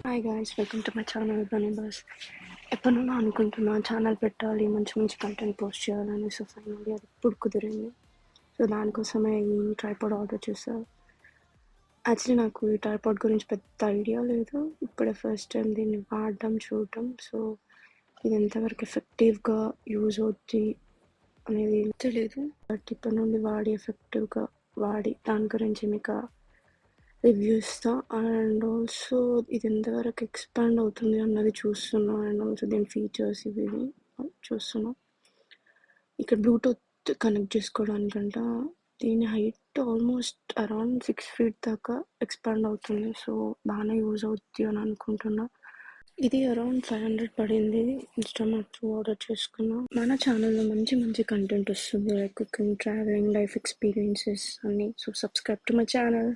Hi guys, welcome to my channel Bunny Bus. ఎప్పటినుండో అనుకుంటున్నా channel పెట్టాలి, మంచి మంచి కంటెంట్ పోస్ట్ చేయాలని. సో ఫైనల్లీ అది ఇప్పుడు కుదిరింది. సో దానికోసమే ఈ ట్రైపాడ్ ఆర్డర్ చేశాను. యాక్చువల్లీ నాకు ఈ ట్రైపాడ్ గురించి పెద్ద ఐడియా లేదు. ఇప్పుడే ఫస్ట్ టైం దీన్ని వాడడం, చూడటం. సో ఇది ఎంతవరకు ఎఫెక్టివ్గా యూజ్ అవుద్ది అనేది తెలియదు. బట్ ఇప్పటి నుండి వాడి ఎఫెక్టివ్గా వాడి దాని గురించి మీకు రివ్యూ ఇస్తా. అండ్ ఆల్సో ఇది ఎంతవరకు ఎక్స్పాండ్ అవుతుంది అన్నది చూస్తున్నా. అండ్ ఆల్సో దీని ఫీచర్స్ ఇవి చూస్తున్నా. ఇక్కడ బ్లూటూత్ కనెక్ట్ చేసుకోవడానికంట దీని హైట్ ఆల్మోస్ట్ అరౌండ్ 6 feet దాకా ఎక్స్పాండ్ అవుతుంది. సో బాగానే యూజ్ అవుద్ది అని అనుకుంటున్నా. ఇది అరౌండ్ 500 పడింది. ఇన్స్టామార్ట్ త్రూ ఆర్డర్ చేసుకున్నా. మన ఛానల్లో మంచి మంచి కంటెంట్ వస్తుంది, like cooking, travelling, life experiences అన్నీ. So subscribe to my channel.